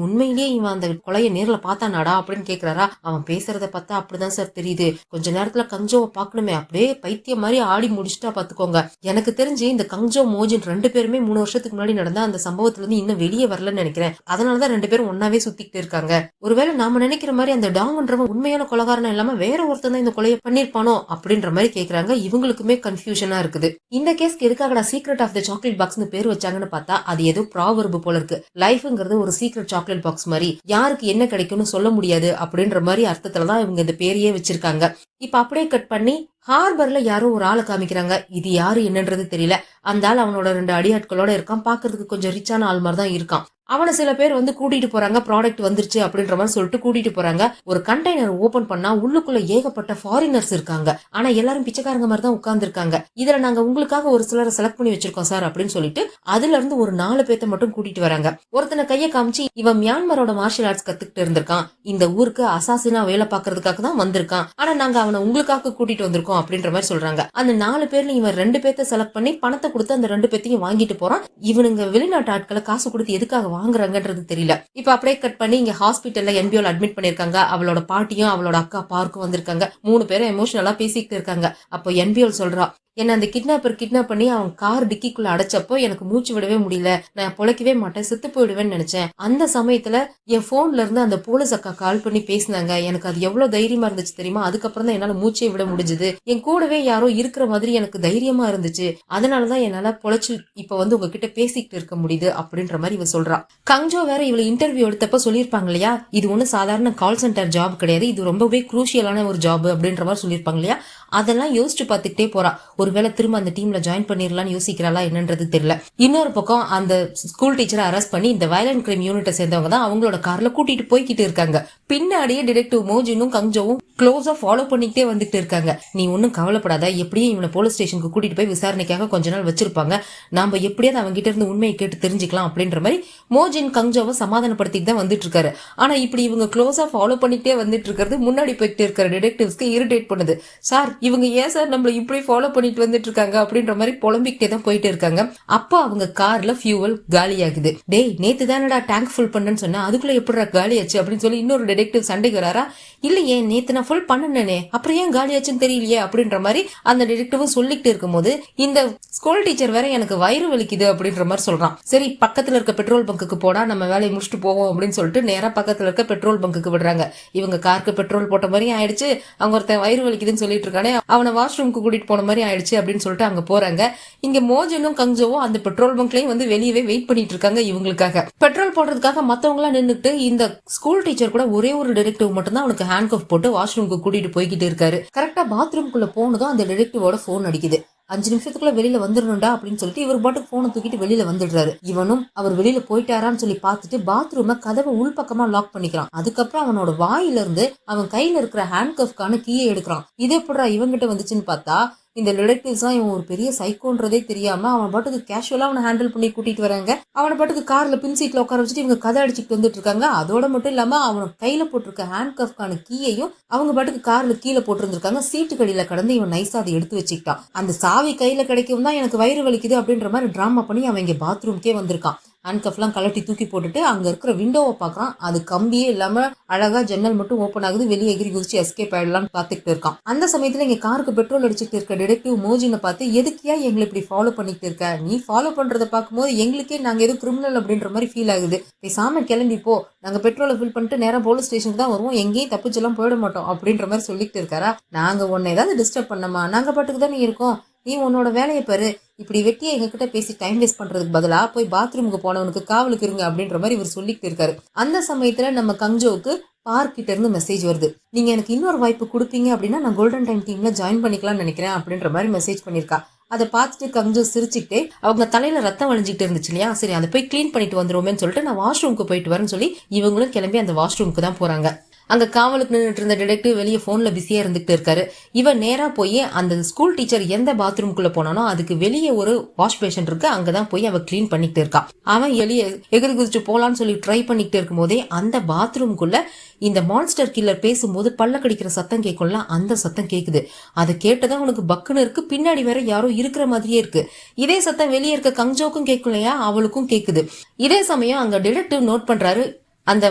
உண்மையிலேயே இவன் அந்த கொலையை நேர்ல பார்த்தானாடா அப்படின்னு கேக்குறாரா. அவன் பேசுறத பார்த்தா அப்படிதான் சார் தெரியுது. கொஞ்ச நேரத்துல கங்ஜோவை பாக்கணுமே, அப்படியே பைத்தியம் மாதிரி ஆடி முடிச்சுட்டா பாத்துக்கோங்க. எனக்கு தெரிஞ்சு இந்த கங்ஜோ மோஜின் 2 பேருமே 3 வருஷத்துக்கு முன்னாடி நடந்த அந்த சம்பவத்துல இருந்து இன்னும் வெளியே வரலன்னு நினைக்கிறேன். அதனாலதான் 2 பேரும் ஒன்னாவே சுத்திக்கிட்டு இருக்காங்க. ஒருவேளை நாம நினைக்கிற மாதிரி அந்த டாங்ன்றவன் உண்மையான கொலகாரனா இல்லாம வேற ஒருத்தன் தான் இந்த கொலையை பண்ணிருப்பானோ அப்படின்ற மாதிரி கேக்குறாங்க. இவங்களுக்குமே கன்ஃபியூஷனா இருக்குது. இந்த கேஸ்க்கு எதுக்காகடா சீக்ரெட் ஆஃப் த சாக்லேட் பாக்ஸ்னு பேர் வச்சாங்கன்னு பார்த்தா அது ஏதோ ப்ராவர்பு போல இருக்கு. லைஃப்ங்கிறது ஒரு சீக்ரெட் சாக்லேட் பாக்ஸ் மாதிரி, யாருக்கு என்ன கிடைக்கும்னு சொல்ல முடியாது அப்படின்ற மாதிரி அர்த்தத்துலதான் இவங்க இந்த பேரையே வச்சிருக்காங்க. இப்ப அப்படியே கட் பண்ணி ஹார்பர்ல யாரோ ஒரு ஆளை காமிக்கிறாங்க. இது யாரு என்னன்றது தெரியல. அந்த ஆள் அவனோட 2 அடியாட்களோட இருக்கான். பாக்குறதுக்கு கொஞ்சம் ரிச்சான ஆள் மாதிரி தான் இருக்கான். அவனை சில பேர் வந்து கூட்டிட்டு போறாங்க. ப்ராடக்ட் வந்துருச்சு அப்படின்ற மாதிரி சொல்லிட்டு கூட்டிட்டு போறாங்க. ஒரு கண்டெய்னர் ஓபன் பண்ணா உள்ளுக்குள்ள ஏகப்பட்ட ஃபாரினர்ஸ் இருக்காங்க. ஆனா எல்லாரும் பிச்சைக்காரங்க மாதிரி தான் உட்கார்ந்து இருக்காங்க. இதுல நாங்க உங்களுக்காக ஒரு சிலரை செலக்ட் பண்ணி வச்சிருக்கோம் சார் அப்படின்னு சொல்லிட்டு அதுல இருந்து ஒரு 4 பேத்தை மட்டும் கூட்டிட்டு வராங்க. ஒருத்தனை கைய காமிச்சு இவன் மியான்மரோட மார்ஷியல் ஆர்ட்ஸ் கத்துக்கிட்டு இருந்திருக்கான். இந்த ஊருக்கு அசாசினா வேலை பாக்குறதுக்காக தான் வந்திருக்கான். ஆனா நாங்க அவனை உங்களுக்காக கூட்டிட்டு வந்திருக்கோம் அப்படின்ற மாதிரி சொல்றாங்க. அந்த 4 பேர்ல இவன் 2 பேத்தை செலக்ட் பண்ணி பணத்தை கொடுத்து அந்த 2 பேத்தையும் வாங்கிட்டு போறான். இவனுங்க வெளிநாட்டு ஆட்களை காசு கொடுத்து எதுக்காக வாங்குறாங்கன்றது தெரியல. இப்ப அப்படியே கட் பண்ணி இங்க ஹாஸ்பிட்டல்ல என்பிஓல அட்மிட் பண்ணிருக்காங்க. அவளோட பாட்டியும் அவளோட அக்கா பார்க்கும் வந்திருக்காங்க. 3 பேரும் எமோஷனலா பேசிக்கிட்டு இருக்காங்க. அப்போ என்பிஓல் சொல்றா, என்ன அந்த கிட்னாப் பண்ணி அவன் கார் டிக்கிக்குள்ள அடைச்சப்போ எனக்கு மூச்சு விடவே முடியல. நான் பொழைக்கவே மாட்டேன், செத்து போயிடுவேன்னு நினைச்சேன். அந்த சமயத்துல என் போன்ல இருந்து அந்த போலீஸ் அக்கா கால் பண்ணி பேசினாங்க. எனக்கு அது எவ்வளவு தைரியமா இருந்துச்சு தெரியுமா? அதுக்கப்புறம் தான் என்னால மூச்சே விட முடிஞ்சது. என் கூடவே யாரோ இருக்கிற மாதிரி எனக்கு தைரியமா இருந்துச்சு. அதனாலதான் என்னால பொழைச்சு இப்ப வந்து உங்ககிட்ட பேசிக்கிட்டு இருக்க முடியுது அப்படின்ற மாதிரி இவ சொல்றா. கங்ஜோ வேற இவளை இன்டர்வியூ எடுத்தப்ப சொல்லியிருப்பாங்க இல்லையா, இது ஒன்னும் சாதாரண கால் சென்டர் ஜாப் கிடையாது, இது ரொம்பவே குரூஷியலான ஒரு ஜாப் அப்படின்ற மாதிரி சொல்லியிருப்பாங்க இல்லையா. அதெல்லாம் யோசிச்சு பார்த்துக்கிட்டே போறா. ஒருவேளை திரும்ப அந்த டீம்ல ஜாயின் பண்ணிடலாம்னு யோசிக்கிறாளா என்னன்றது தெரியல. இன்னொரு பக்கம் அந்த ஸ்கூல் டீச்சரை அரெஸ்ட் பண்ணி இந்த வயலண்ட் கிரைம் யூனிட்டை சேர்ந்தவங்க தான் அவங்களோட கார்ல கூட்டிட்டு போய்கிட்டு இருக்காங்க. பின்னாடியே டிடெக்டிவ் மோஜினும் கங்ஜோவும் க்ளோஸா ஃபாலோ பண்ணிக்கிட்டே வந்துட்டு இருக்காங்க. நீ ஒன்னும் கவலைப்படாத, எப்படியும் இவனை போலீஸ் ஸ்டேஷனுக்கு கூட்டிட்டு போய் விசாரணைக்காக கொஞ்ச நாள் வச்சிருப்பாங்க. நாம எப்படியாவது அவங்க கிட்ட இருந்து உண்மையை கேட்டு தெரிஞ்சுக்கலாம் அப்படின்ற மாதிரி மோஜின் கங்ஜோவை சமாதானப்படுத்திட்டு தான் வந்துட்டு இருக்காரு. ஆனா இப்படி இவங்க க்ளோஸா ஃபாலோ பண்ணிக்கிட்டே வந்துட்டு இருக்கிறது முன்னாடி போயிட்டு இருக்கிற டிடெக்டிவ்ஸ்க்கு இரிட்டேட் பண்ணுது. சார் இவங்க ஏன் சார் நம்மள இப்படி ஃபாலோ பண்ணிட்டு வந்துட்டு இருக்காங்க அப்படின்ற மாதிரி புலம்பிக்கிட்டே தான் போயிட்டு இருக்காங்க. அப்போ அவங்க கார்ல ஃபியூவல் காலி ஆகுது. டேய் நேத்து தானடா டேங்க் ஃபுல் பண்ணன்னு சொன்னா, அதுக்குள்ள எப்படிடா காலி ஆச்சு அப்படின்னு சொல்லி இன்னொரு டிடெக்டிவ் சண்டைக்கு வராரா. இல்லையே நேத்து நான் ஃபுல் பண்ணனே, அப்புறம் ஏன் காலி ஆச்சுன்னு தெரியலையே அப்படின்ற மாதிரி அந்த டிடெக்டிவும் சொல்லிக்கிட்டு இருக்கும் போது இந்த ஸ்கூல் டீச்சர் வேற எனக்கு வயிறு வலிக்குது அப்படின்ற மாதிரி சொல்றான். சரி பக்கத்துல இருக்க பெட்ரோல் பங்குக்கு போடா, நம்ம வேலையை முடிச்சுட்டு போவோம் அப்படின்னு சொல்லிட்டு நேரா பக்கத்துல இருக்க பெட்ரோல் பங்குக்கு விடுறாங்க. இவங்க காருக்கு பெட்ரோல் போட்ட மாதிரி ஆயிடுச்சு. அவங்க ஒருத்தன் வயிறு வலிக்குதுன்னு சொல்லிட்டு இருக்கானே, அவனை வாஷ்ரூம்க்கு கூட்டிட்டு போன மாதிரி ஆயிடுச்சு அப்படின்னு சொல்லிட்டு அங்க போறாங்க. இங்க மோஜனும் கங்ஜோவும் அந்த பெட்ரோல் பங்க்லயும் வந்து வெளியவே வெயிட் பண்ணிட்டு இருக்காங்க இவங்களுக்காக. பெட்ரோல் போடுறதுக்காக மத்தவங்க எல்லாம் நின்னுட்டு இந்த ஸ்கூல் டீச்சர் கூட ஒரே ஒரு டிடெக்டிவ் மட்டும் தான் அவனுக்கு ஹேண்ட் கஃப் போட்டு வாஷ்ரூம்க்கு கூட்டிட்டு போய்கிட்டு இருக்காரு. கரெக்டா பாத்ரூம்குள்ள போனதும் அந்த டிடெக்டிவோட போன் அடிக்குது. 5 நிமிஷத்துக்குள்ள வெளியில வந்துடணும்டா அப்படின்னு சொல்லிட்டு இவர் பாட்டுக்கு போனை தூக்கிட்டு வெளியில வந்துடுறாரு. இவனும் அவர் வெளியில போயிட்டாரான்னு சொல்லி பார்த்துட்டு பாத்ரூம கதவை உள்பக்கமா லாக் பண்ணிக்கிறான். அதுக்கப்புறம் அவனோட வாயில இருந்து அவன் கையில இருக்கிற ஹேண்ட் கஃப்கான கீயை எடுக்கிறான். இது எப்படா இவங்கிட்ட வந்துச்சுன்னு பார்த்தா இந்த டிடெக்டிவ்ஸ் தான் இவன் ஒரு பெரிய சைக்கோன்றதே தெரியாம அவன் பாட்டுக்கு கேஷுவலா அவனை ஹேண்டில் பண்ணி கூட்டிட்டு வராங்க. அவனை பாட்டுக்கு கார்ல பின் சீட்ல உட்கார வச்சுட்டு இவங்க கதை அடிச்சுட்டு வந்துட்டு இருக்காங்க. அதோட மட்டும் இல்லாம அவன் கையில போட்டிருக்க ஹேண்ட் கஃப்கான கீயையும் அவங்க பாட்டுக்கு கார்ல கீழே போட்டிருந்திருக்காங்க. சீட்டு கடியில கடந்து இவன் நைஸா அதை எடுத்து வச்சுக்கிட்டான். அந்த சாவி கையில கிடைக்கும் தான் எனக்கு வயிறு வலிக்குது அப்படின்ற மாதிரி டிராமா பண்ணி அவன் இங்க பாத்ரூம்க்கே வந்திருக்கான். ஹேண்ட்கஃப்லாம் கலட்டி தூக்கி போட்டுட்டு அங்க இருக்கிற விண்டோவை பாக்குறான். அது கம்பியே இல்லாம அழகா ஜன்னல் மட்டும் ஓப்பன் ஆகுது. வெளியே எகிரி குதிச்சு எஸ்கேப் ஆயிடலாம்னு பாத்துக்கிட்டு இருக்கான். அந்த சமயத்துல இங்க காருக்கு பெட்ரோல் அடிச்சுட்டு இருக்க டிடெக்டிவ் மோஜினை பார்த்து எதுக்கியா எங்களை இப்படி ஃபாலோ பண்ணிட்டு இருக்க, நீ ஃபாலோ பண்றதை பார்க்கும்போது எங்களுக்கே நாங்க எதுவும் கிரிமினல் அப்படின்ற மாதிரி ஃபீல் ஆகுது. பேசாம கிளம்பி போ, நாங்க பெட்ரோலை ஃபில் பண்ணிட்டு நேரம் போலீஸ் ஸ்டேஷனுக்கு தான் வருவோம், எங்கேயும் தப்பிச்செல்லாம் போயிட மாட்டோம் அப்படின்ற மாதிரி சொல்லிட்டு இருக்காரா. நாங்க உன்னை ஏதாவது டிஸ்டர்ப் பண்ணமா, நாங்க பாட்டுக்கு தானே இருக்கோம், நீ உன்னோட வேலையை பாரு, இப்படி வெட்டியா எங்ககிட்ட பேசி டைம் வேஸ்ட் பண்றதுக்கு பதிலா போய் பாத்ரூமுக்கு போனவனுக்கு காவலுக்கு இருங்க அப்படின்ற மாதிரி இவர் சொல்லிட்டு இருக்காரு. அந்த சமயத்துல நம்ம கங்ஜோவுக்கு பார்க் கிட்ட இருந்து மெசேஜ் வருது. நீங்க எனக்கு இன்னொரு வாய்ப்பு கொடுப்பீங்க அப்படின்னா நான் கோல்டன் டைம் டீம்ல ஜாயின் பண்ணிக்கலாம்னு நினைக்கிறேன் அப்படின்ற மாதிரி மெசேஜ் பண்ணிருக்கா. அதை பார்த்துட்டு கங்ஜோ சிரிச்சுக்கிட்டே அவங்க தலையில ரத்தம் வழிஞ்சிட்டு இருந்துச்சு இல்லையா, சரி அதை போய் கிளீன் பண்ணிட்டு வந்துருவோமேன்னு சொல்லிட்டு நான் வாஷ்ரூமுக்கு போயிட்டு வரேன்னு சொல்லி இவங்களும் கிளம்பி அந்த வாஷ்ரூமுக்கு தான் போறாங்க. அங்க காவலுக்கு நின்றுட்டு இருந்த டிடெக்டிவ் வெளியே போன்ல பிஸியா இருந்துகிட்டு இருக்காரு. இவன் நேரா போய் அந்த ஸ்கூல் டீச்சர் எந்த பாத்ரூம்குள்ள போனானோ அதுக்கு வெளியே ஒரு வாஷ் பேஷன் இருக்கு, அங்கதான் போய் அவன் கிளீன் பண்ணிட்டு இருக்கான். அவன் எலிய எகிரி குதிச்சு போலான்னு சொல்லி ட்ரை பண்ணிட்டு இருக்கும் போதே அந்த பாத்ரூம்குள்ள இந்த மான்ஸ்டர் கில்லர் பேசும்போது பல்ல கடிக்கிற சத்தம் கேட்கும்ல, அந்த சத்தம் கேக்குது. அதை கேட்டதான் உனக்கு பக்குன்னு இருக்கு, பின்னாடி வேற யாரோ இருக்கிற மாதிரியே இருக்கு. இதே சத்தம் வெளியே இருக்க கங்ஜோக்கும் கேட்கும் இல்லையா, அவளுக்கும் கேக்குது. இதே சமயம் அங்க டிடெக்டிவ் நோட் பண்றாரு, அந்த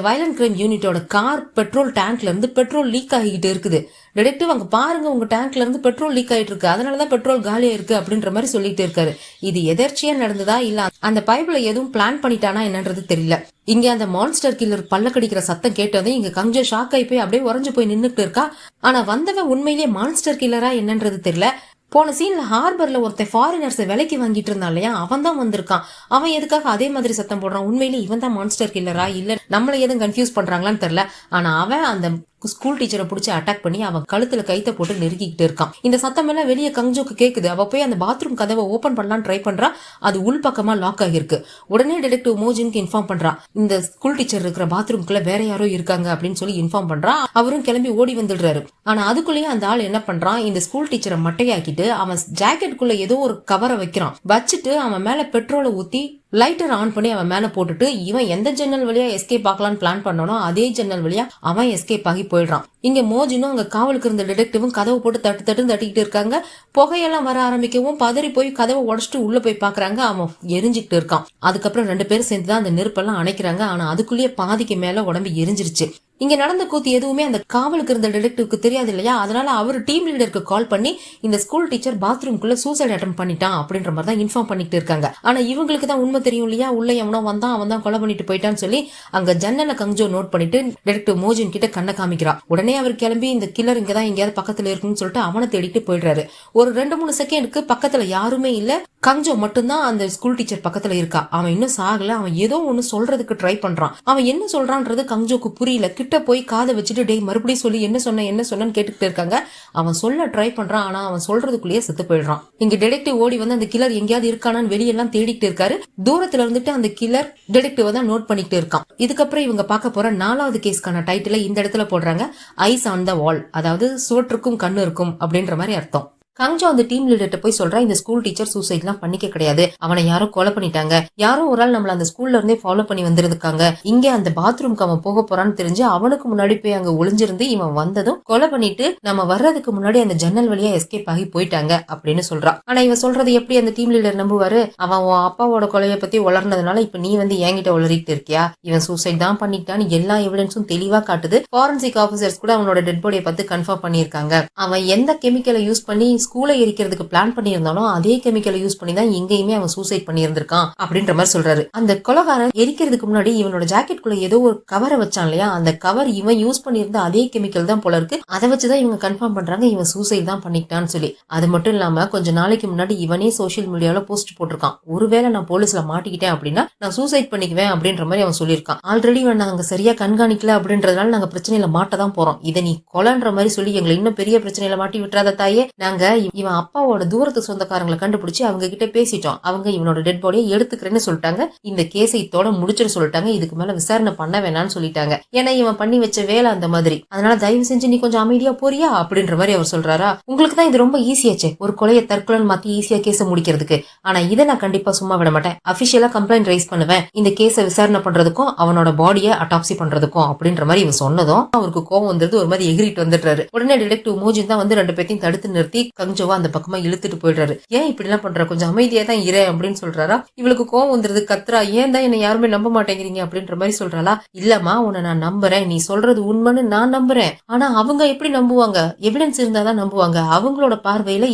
வயலண்ட் கிரைம் யூனிட்டோட கார் பெட்ரோல் டேங்க்ல இருந்து பெட்ரோல் லீக் ஆகிட்டு இருக்குது. டிடெக்டிவ் அங்க பாருங்க, உங்க டேங்க்ல இருந்து பெட்ரோல் லீக் ஆயிட்டு இருக்கு, அதனாலதான் பெட்ரோல் காலியா இருக்கு அப்படின்ற மாதிரி சொல்லிட்டு இருக்காரு. இது எதர்ச்சியா நடந்ததா இல்ல அந்த பைப்ல எதுவும் பிளான் பண்ணிட்டானா என்னன்றது தெரியல. இங்க அந்த மான்ஸ்டர் கில்லர் பல்ல கடிக்கிற சத்தம் கேட்டதே இங்க கொஞ்சம் ஷாக் ஆகி போய் அப்படியே உறைஞ்சு போய் நின்னுட்டு இருக்கா. ஆனா வந்தவன் உண்மையிலேயே மான்ஸ்டர் கில்லரா என்னன்றது தெரியல. போன சீன்ல ஹார்பர்ல ஒருத்தன் ஃபாரினர்ஸ் விலைக்கு வாங்கிட்டு இருந்தான் இல்லையா, அவன் தான் வந்திருக்கான். அவன் எதுக்காக அதே மாதிரி சத்தம் போடுறான்? உண்மையிலே இவன் தான் மான்ஸ்டர் கில்லரா இல்ல நம்மள எதுவும் கன்ஃபியூஸ் பண்றாங்களான்னு தெரியல. ஆனா அவன் அந்த ஸ்கூல் டீச்சரை பிடிச்சி அட்டாக் பண்ணி அவன் கழுத்துல கைத்த போட்டு நெருக்கிக்கிட்டு இருக்கான். இந்த சத்தம் எல்லாம் வெளியே கங்ஜோக்கு கேக்குது. அவ போய் அந்த பாத்ரூம் கதவை ஓபன் பண்ணலாம் ட்ரை பண்றா, அது உள் பக்கமா லாக் ஆகிருக்கு. உடனே டிடெக்டிவ் மோஜினுக்கு இன்ஃபார்ம் பண்றா, இந்த ஸ்கூல் டீச்சர் இருக்கிற பாத்ரூம்குள்ள வேற யாரோ இருக்காங்க அப்படின்னு சொல்லி இன்ஃபார்ம் பண்றா. அவரும் கிளம்பி ஓடி வந்துடுறாரு. ஆனா அதுக்குள்ளேயே அந்த ஆள் என்ன பண்றான், இந்த ஸ்கூல் டீச்சரை மட்டையாக்கிட்டு அவன் ஜாக்கெட்டுக்குள்ள ஏதோ ஒரு கவரை வைக்கிறான். வச்சுட்டு அவன் மேல பெட்ரோலை ஊத்தி லைட்டர் ஆன் பண்ணி அவன் மேல போட்டுட்டு இவன் எந்த ஜன்னல் வழியா எஸ்கேப் ஆக்கலான்னு பிளான் பண்ணானோ அதே ஜன்னல் வழியா அவன் எஸ்கேப் ஆகி போயிடுறான். இங்க மோஜினும் அங்க காவலுக்கு இருந்த டிடெக்டிவும் கதவை போட்டு தட்டிக்கிட்டு இருக்காங்க. புகையெல்லாம் வர ஆரம்பிக்கவும் பதறி போய் கதவை உடச்சிட்டு உள்ள போய் பாக்குறாங்க. அவன் எரிஞ்சுக்கிட்டு இருக்கான். அதுக்கப்புறம் 2 பேரும் சேர்ந்துதான் அந்த நெருப்பெல்லாம் அணைக்கிறாங்க. ஆனா அதுக்குள்ளேயே பாதிக்கு மேல உடம்பு எரிஞ்சிருச்சு. இங்க நடந்த கூத்து எதுவுமே அந்த காவலுக்கு இருந்த டிடெக்டிவ்க்கு தெரியாது இல்லையா, அதனால அவர் டீம் லீடருக்கு கால் பண்ணி இந்த ஸ்கூல் டீச்சர் பாத்ரூம்குள்ள சூசைட் அட்டெம்ப்ட் பண்ணிட்டான் அப்படின்ற மாதிரி தான் இன்ஃபார்ம் பண்ணிட்டு இருக்காங்க. ஆனா இவங்களுக்கு தான் உண்மை தெரியும் இல்லையா, உள்ள எவனோ வந்தான், அவன் தான் கொலை பண்ணிட்டு போயிட்டான்னு சொல்லி அங்க ஜன்னல கங்ஜோ நோட் பண்ணிட்டு டிடெக்டிவ் மோஜின் கிட்ட கண்ணை காமிக்கிறா. உடனே அவர் கிளம்பி இந்த கில்லர் இங்கதான் எங்கேயாவது பக்கத்துல இருக்குன்னு சொல்லிட்டு அவனை தேடிட்டு போயிடுறாரு. ஒரு 2-3 செகண்டுக்கு பக்கத்துல யாருமே இல்ல, கங்ஜோ மட்டும்தான் அந்த ஸ்கூல் டீச்சர் பக்கத்துல இருக்கா. அவன் இன்னும் சாகல, அவன் ஏதோ ஒண்ணு சொல்றதுக்கு ட்ரை பண்றான். அவன் என்ன சொல்றான்றது கங்ஜோக்கு புரியல. கிட்ட போய் காதை வச்சுட்டு டே மறுபடியும் சொல்லி என்ன சொன்னு கேட்டுக்கிட்டு இருக்காங்க. அவன் சொல்ல ட்ரை பண்றான், ஆனா அவன் சொல்றதுக்குள்ளேயே செத்து போயிடுறான். இங்க டிடெக்டிவ் ஓடி வந்து அந்த கில்லர் எங்கேயாவது இருக்கானான்னு வெளியெல்லாம் தேடிட்டு இருக்காரு. தூரத்துல இருந்துட்டு அந்த கில்லர் டிடெக்டிவ் தான் நோட் பண்ணிட்டு இருக்கான். இதுக்கப்புறம் இவங்க பார்க்க போற 4வது கேஸ்க்கான டைட்டில இந்த இடத்துல போடுறாங்க, ஐஸ் ஆன் த வால், அதாவது சுவற்றுக்கும் கண்ணு இருக்கும் அப்படின்ற மாதிரி அர்த்தம். கங்ஜோ அந்த டீம் லீடர்ட்ட போய் சொல்றா, இந்த ஸ்கூல் டீச்சர் சூசைட் எல்லாம் பண்ணிக்க கிடையாது, அவனை யாரும் கொலை பண்ணிட்டாங்க, யாரோ ஒரு ஆள் நம்மள அந்த ஸ்கூல்ல இருந்தே ஃபாலோ பண்ணி வந்திருக்காங்க. இங்க அந்த பாத்ரூம்க்கு அவன் போக போறான்னு தெரிஞ்சு அவனுக்கு முன்னாடி போய் அங்க ஒளிஞ்சிருந்து இவன் வந்ததும் கொலை பண்ணிட்டு நம்ம வர்றதுக்கு முன்னாடி அந்த ஜன்னல் வழியா எஸ்கேப் ஆகி போயிட்டாங்க அப்படின்னு சொல்றா. ஆனா இவன் சொல்றது எப்படி அந்த டீம் லீடர் நம்புவாரு? அவன் அப்பாவோட கொலையை பத்தி வளர்ந்ததுனால இப்ப நீ வந்து என்கிட்ட உளறிட்டு இருக்கியா, இவன் சூசைட் தான் பண்ணிட்டான்னு எல்லா எவிடன்ஸும் தெளிவா காட்டுது. ஃபாரன்சிக் ஆபீசர்ஸ் கூட அவனோட டெட் பாடியை பார்த்து கன்ஃபார்ம் பண்ணிருக்காங்க. அவன் எந்த கெமிக்கலை யூஸ் பண்ணி ஸ்கூலை எரிக்கிறதுக்கு பிளான் பண்ணியிருந்தாலும் அதே கெமிக்கலை யூஸ் பண்ணி தான் எங்கேயுமே அவன் சூசைட் பண்ணியிருந்திருக்கான் அப்படின்ற மாதிரி சொல்றாரு. அந்த கொலைகாரன் எரிக்கிறதுக்கு முன்னாடி இவனோட ஜாக்கெட்டுக்குள்ள ஏதோ ஒரு கவரை வச்சான் இல்லையா, அந்த கவர் இவன் யூஸ் பண்ணியிருந்த அதே கெமிக்கல் தான் போல இருக்கு. அதை வச்சுதான் இவங்க கன்ஃபார்ம் பண்றாங்க இவன் சூசைட் தான் பண்ணிட்டான்னு சொல்லி. அது மட்டும் இல்லாம கொஞ்ச நாளைக்கு முன்னாடி இவனே சோசியல் மீடியால போஸ்ட் போட்டிருக்கான், ஒருவேளை நான் போலீஸ்ல மாட்டிக்கிட்டேன் அப்படின்னா நான் சூசைட் பண்ணிக்குவேன் அப்படின்ற மாதிரி அவன் சொல்லியிருக்கான். ஆல்ரெடி நாங்க சரியா கண்காணிக்கல அப்படின்றதுனால நாங்க பிரச்சனையில மாட்டதான் போறோம், இதை நீ கொலைன்ற மாதிரி சொல்லி எங்களை இன்னும் பெரிய பிரச்சனையில மாட்டி விட்டுறாத தாயே, நாங்க இவன் அப்பாவோட தூரத்து சொந்தக்காரங்களை கண்டுபிடிச்சு அவங்க கிட்ட பேசிட்டோம், அவங்க இவனோட டெட் பாடியை எடுத்துக்கிறேன்னு சொல்லிட்டாங்க, இந்த கேஸை இதோட முடிச்சுன்னு சொல்லிட்டாங்க, இதுக்கு மேல விசாரணை பண்ண வேணாம்னு சொல்லிட்டாங்க, ஏன்னா இவன் பண்ணி வச்ச வேலை அந்த மாதிரி, அதனால தயவு செஞ்சு நீ கொஞ்சம் அமைதியா போறியா அப்படின்ற மாதிரி அவர் சொல்றாரா. உங்களுக்கு தான் இது ரொம்ப ஈஸியாச்சே, ஒரு கொலையை தற்கொலைன்னு மாத்தி ஈஸியா கேஸ முடிக்கிறதுக்கு, ஆனா இதை நான் கண்டிப்பா சும்மா விட மாட்டேன், அபிஷியலா கம்ப்ளைண்ட் ரைஸ் பண்ணுவேன் இந்த கேஸை விசாரணை பண்றதுக்கும் அவனோட பாடியை அட்டாப்சி பண்றதுக்கும் அப்படின்ற மாதிரி இவன் சொன்னதும் அவருக்கு கோவம் வந்துருது, ஒரு மாதிரி எகிரிட்டு வந்துடுறாரு. உடனே டிடெக்டிவ் மோஜின் தான் வந்து 2 பேத்தையும் தடுத்து நிறுத்தி கங்ஜோவா அந்த பக்கமா இழுத்துட்டு போயிடுறாரு. ஏன் இப்படி எல்லாம் பண்ற, கொஞ்சம் அமைதியா தான் இரு அப்படின்னு சொல்றாரா. இவளுக்கு கோவம் வந்துருது, கத்ரா, ஏன் தான் என்ன யாருமே நம்ப மாட்டேங்கிறீங்க அப்படின்ற மாதிரி சொல்றாளா. இல்லம்மா, உன்னை நான் நம்புறேன், நீ சொல்றது உண்மைன்னு நான் நம்புறேன், ஆனா அவங்க எப்படி நம்புவாங்க, எவிடன்ஸ் இருந்தாதான் நம்புவாங்க, அவங்களோட பார்வையில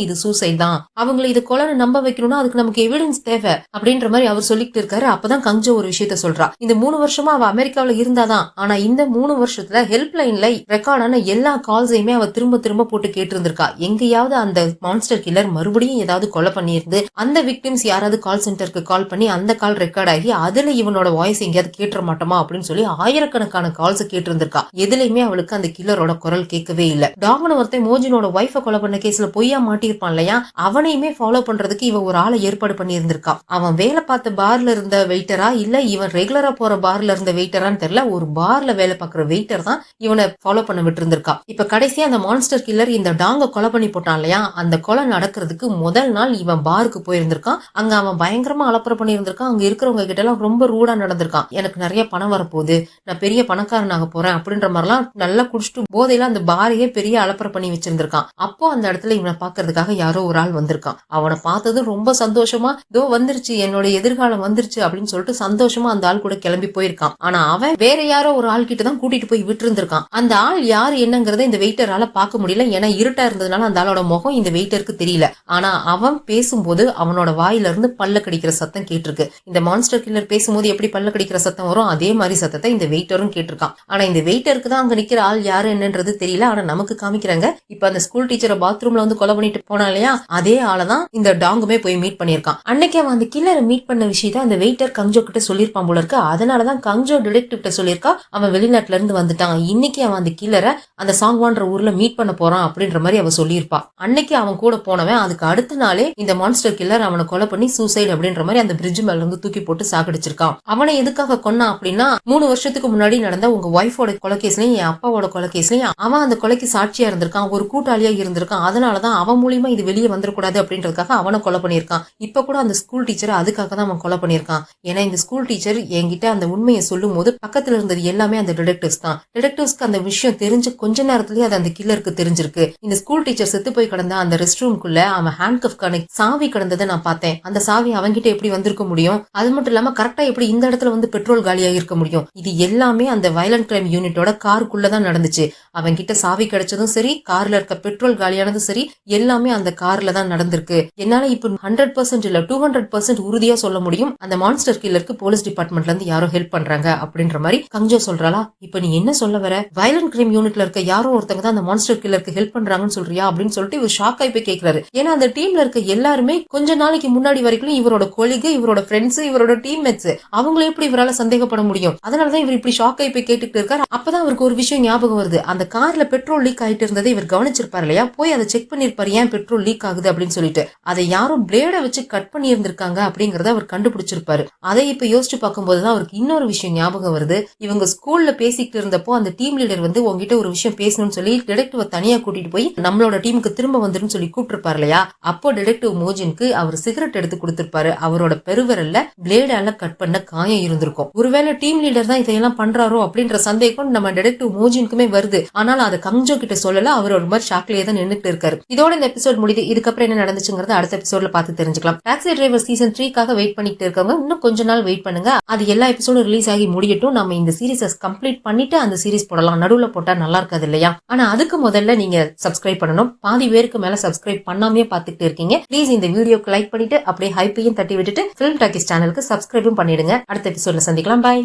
இது சூசைட் தான், அவங்களை இது கொலைன்னு நம்ப வைக்கணும்னா அதுக்கு நமக்கு எவிடன்ஸ் தேவை அப்படின்ற மாதிரி அவர் சொல்லிட்டு இருக்காரு. அப்பதான் கங்ஜோ ஒரு விஷயத்த சொல்றா, இந்த 3 வருஷமா அவ அமெரிக்காவில இருந்தாதான், ஆனா இந்த 3 வருஷத்துல ஹெல்ப் லைன்ல ரெக்கார்டான எல்லா கால்ஸையுமே அவ திரும்ப திரும்ப போட்டு கேட்டு இருந்திருக்கா, எங்கேயாவது அந்த அந்த மான்ஸ்டர் கில்லர் மறுபடியும் ஏதாவது கொலை பண்ணியிருந்து அந்த விக்டிம்ஸ் யாராவது கால் சென்டருக்கு கால் பண்ணி அந்த கால் ரெக்கார்ட் ஆகி அதுல இவனோட வாய்ஸ் எங்கேயாவது கேட்டுற மாட்டோமா அப்படின்னு சொல்லி ஆயிரக்கணக்கான கால்ஸ் கேட்டு இருந்திருக்கா. எதுலயுமே அவளுக்கு அந்த கில்லரோட குரல் கேட்கவே இல்ல. டாக்னு ஒருத்தன் மோஜினோட ஒய்ஃபை கொலை பண்ண கேஸ்ல பொய்யா மாட்டிருப்பான் இல்லையா, அவனையுமே ஃபாலோ பண்றதுக்கு இவ ஒரு ஆளை ஏற்பாடு பண்ணி இருந்திருக்கா. அவன் வேலை பார்த்த பார்ல இருந்த வெயிட்டரா இல்ல இவன் ரெகுலரா போற பார்ல இருந்த வெயிட்டரான்னு தெரியல, ஒரு பார்ல வேலை பார்க்குற வெயிட்டர் தான் இவனை ஃபாலோ பண்ண விட்டு இருந்திருக்கா. இப்ப கடைசியா அந்த மான்ஸ்டர் கில்லர் இந்த டாங்க கொலை பண்ணி போட்டான் இல்லையா, அந்த கொலை நடக்கிறதுக்கு முதல் நாள் இவன் பாருக்கு போயிருந்திருக்கான். அங்க அவன் பயங்கரமா அலப்பற பண்ணி இருந்திருக்கான். அங்க இருக்கிறவங்க கிட்ட எல்லாம் ரொம்ப ரூடா நடந்திருக்கான். எனக்கு நிறைய பணம் வரப்போகுது, நான் பெரிய பணக்காரனாக போறேன் அப்படின்ற மாதிரிலாம் நல்லா குடிச்சிட்டு போதையில அந்த பாரையே பெரிய அலப்பற பண்ணி வச்சிருந்திருக்கான். அப்போ அந்த இடத்துல இவனை பாக்குறதுக்காக யாரோ ஒரு ஆள் வந்திருக்கான். அவனை பார்த்தது ரொம்ப சந்தோஷமா இதோ வந்துருச்சு என்னோட எதிர்காலம் வந்துருச்சு அப்படின்னு சொல்லிட்டு சந்தோஷமா அந்த ஆள் கூட கிளம்பி போயிருக்கான். ஆனா அவன் வேற யாரோ ஒரு ஆள் கிட்ட தான் கூட்டிட்டு போய் விட்டு இருந்திருக்கான். அந்த ஆள் யாரு என்னங்கறத இந்த வெயிட்டரால பார்க்க முடியல. ஏன்னா இருட்டா இருந்ததுனால அந்த ஆளோட முகம் இந்த வெயிட்டருக்கு தெரியல. ஆனா அவன் பேசும்போது அவனோட வாயில இருந்து பல்ல கடிக்கிற சத்தம் கேட்டிருக்கு. இந்த மான்ஸ்டர் கில்லர் பேசும்போது எப்படி பல்ல கடிக்கிற சத்தம் வரும் அதே மாதிரி சத்தத்தை இந்த வெயிட்டரும் கேட்டிருக்கான். ஆனா இந்த வெயிட்டருக்கு தான் அங்க நிக்கிற ஆள் யாரு என்னன்றது தெரியல. ஆனா நமக்கு காமிக்கிறாங்க இப்ப அந்த ஸ்கூல் டீச்சரை பாத்ரூம்ல வந்து கொலை பண்ணிட்டு போனா இல்லையா, அதே ஆளதான் இந்த டாங்குமே போய் மீட் பண்ணிருக்கான். அன்னைக்கு அவன் அந்த கில்லரை மீட் பண்ண விஷயத்த அந்த வெயிட்டர் கங்ஜோ கிட்ட சொல்லிருப்பான் போல இருக்கு. அதனாலதான் கங்ஜோ டிடெக்டிவ் கிட்ட சொல்லியிருக்கா அவன் வெளிநாட்டுல இருந்து வந்துட்டான், இன்னைக்கு அவன் அந்த கில்லரை அந்த சாங்வான்ற ஊர்ல மீட் பண்ண போறான் அப்படின்ற மாதிரி அவ சொல்லியிருப்பா. அன்னைக்கு அவன் கூட போனவன் அதுக்கு அடுத்த நாளே இந்த மான்ஸ்டர் கில்லர் அவனை கொலை பண்ணி சூசைட் அப்படின்ற மாதிரி அந்த பிரிட்ஜ் மேல இருந்து தூக்கி போட்டு சாகடிச்சிருக்கான். அவனை எதுக்காக கொன்னா அப்படின்னா 3 வருஷத்துக்கு முன்னாடி நடந்த உங்க ஒய்ஃபோட கொலைகேஸ்லயும் என் அப்பாவோட கொலைகேஸ்லயும் அவன் அந்த கொலைக்கு சாட்சியா இருந்திருக்கான், ஒரு கூட்டாளியா இருந்திருக்கான். அதனாலதான் அவன் மூலியமா இது வெளியே வந்துடக்கூடாது அப்படின்றதுக்காக அவனை கொலை பண்ணியிருக்கான். இப்ப கூட அந்த ஸ்கூல் டீச்சர் அதுக்காக தான் அவன் கொலை பண்ணியிருக்கான். ஏன்னா இந்த ஸ்கூல் டீச்சர் என்கிட்ட அந்த உண்மையை சொல்லும் போது பக்கத்துல இருந்தது எல்லாமே அந்த டிடெக்டிவ்ஸ் தான். டிடெக்டிவ்ஸ்க்கு அந்த விஷயம் தெரிஞ்சு கொஞ்ச நேரத்திலேயே அது அந்த கில்லருக்கு தெரிஞ்சிருக்கு. இந்த ஸ்கூல் டீச்சர் செத்து போய் கிடந்த அந்த ரெஸ்ட் ரூம்குள்ள அவன் ஹேண்ட்கஃப்கான சாவி கிடந்ததை நான் பார்த்தேன். அந்த சாவி அவன்கிட்ட எப்படி வந்திருக்க முடியும், அது மட்டும் இல்லாம கரெக்டா எப்படி இந்த இடத்துல வந்து பெட்ரோல் காலியா இருக்க முடியும், இது எல்லாமே அந்த வயலண்ட் கிரைம் யூனிட்டோட காருக்குள்ளதான் நடந்துச்சு. அவன் கிட்ட சாவி கிடைச்சதும் சரி, கார்ல இருக்க பெட்ரோல் காலியானதும் சரி, எல்லாமே அந்த கார்ல தான் நடந்திருக்கு. என்னால இப்ப 100% இல்ல 200% உறுதியா சொல்ல முடியும் அந்த மான்ஸ்டர் கில்லருக்கு போலீஸ் டிபார்ட்மெண்ட்ல இருந்து யாரோ ஹெல்ப் பண்றாங்க அப்படின்ற மாதிரி கங்ஜோ சொல்றாளா. இப்ப நீ என்ன சொல்ல வர, வயலண்ட் கிரைம் யூனிட்ல இருக்க யாரோ ஒருத்தங்க தான் அந்த மான்ஸ்டர் கில்லருக்கு ஹெல்ப் பண்றாங்கன்னு சொல்றியா அப்படின்னு சொல்லிட்டு இவர் ஷாக் ஆகி போய் கேட்கிறாரு. ஏன்னா அந்த டீம்ல இருக்க எல்லாருமே கொஞ்ச நாளைக்கு முன்னாடி வரைக்கும் இவரோட கொலிகு, இவரோட ஃப்ரெண்ட்ஸ், இவரோட டீம்மேட்ஸ், அவங்களே எப்படி இவரால சந்தேகப்பட முடியும். அதனாலதான் இவர் இப்படி ஷாக் ஆகி போய் கேட்டுட்டு இருக்காரு. அப்பதான் அவருக்கு ஒரு விஷயம் ஞாபகம் வருது. அந்த கார்ல பெட்ரோல் லீக் ஆயிட்டு இருந்ததை இவர் கவனிச்சிருப்பாரு இல்லையா, போய் அதை செக் பண்ணிருப்பாரு ஏன் பெட்ரோல் லீக் ஆகுது அப்படின்னு சொல்லிட்டு. அதை யாரும் பிளேட வச்சு கட் பண்ணி இருந்திருக்காங்க அப்படிங்கறத அவர் கண்டுபிடிச்சிருப்பாரு. அதை இப்ப யோசிச்சு பார்க்கும்போதுதான் அவருக்கு இன்னொரு விஷயம் ஞாபகம் வருது. இவங்க ஸ்கூல்ல பேசிக்கிட்டு இருந்தப்போ அந்த டீம் லீடர் வந்து உங்ககிட்ட ஒரு விஷயம் பேசணும்னு சொல்லி டிடெக்டிவ் தனியா கூட்டிட்டு போய் நம்மளோட டீமுக்கு திரும்ப வந்துரும் சொல்லி கூப்பிட்டுருப்பாரு இல்லையா. அப்போ டிடெக்டிவ் மோஜினுக்கு அவர் சிகரெட் எடுத்து கொடுத்திருப்பாரு. அவரோட பெருவிரல்ல பிளேடால கட் பண்ண காயம் இருந்திருக்கும். ஒருவேளை டீம் லீடர் தான் இதையெல்லாம் பண்றாரோ அப்படின்ற சந்தேகம் நம்ம டிடெக்டிவ் மோஜினுக்குமே வருது. ஆனால் அதை கங்ஜோ கிட்ட சொல்லல. அவர் ஒரு மாதிரி ஷாக்லயே தான் நின்னுட்டு இருக்காரு. இதோட இந்த எபிசோட் முடியுது. இதுக்கப்புறம் என்ன நடந்துச்சுங்கிறத அடுத்த எபிசோட்ல பார்த்து தெரிஞ்சுக்கலாம். டாக்ஸி டிரைவர் சீசன் 3க்காக வெயிட் பண்ணிட்டு இருக்கவங்க இன்னும் கொஞ்ச நாள் வெயிட் பண்ணுங்க. அது எல்லா எபிசோடும் ரிலீஸ் ஆகி முடியட்டும். நம்ம இந்த சீரிஸை கம்ப்ளீட் பண்ணிட்டு அந்த சீரிஸ் போடலாம். நடுவுல போட்டா நல்லா இருக்காது இல்லையா. ஆனா அதுக்கு முதல்ல நீங்க சப்ஸ்கிரைப் பண்ணணும். பாதி பேருக்கு மேல சப்ஸ்கிரைப் பண்ணாமே பாத்துட்டு இருக்கீங்க. ப்ளீஸ் இந்த வீடியோக்கு லைக் பண்ணிட்டு அப்படியே ஹைப்பையும் தட்டி விட்டுட்டு ஃபிலிம் டாக்கிஸ் சேனலுக்கு சப்ஸ்கிரைபும் பண்ணிடுங்க. அடுத்த எபிசோட்ல சந்திக்கலாம். பாய்.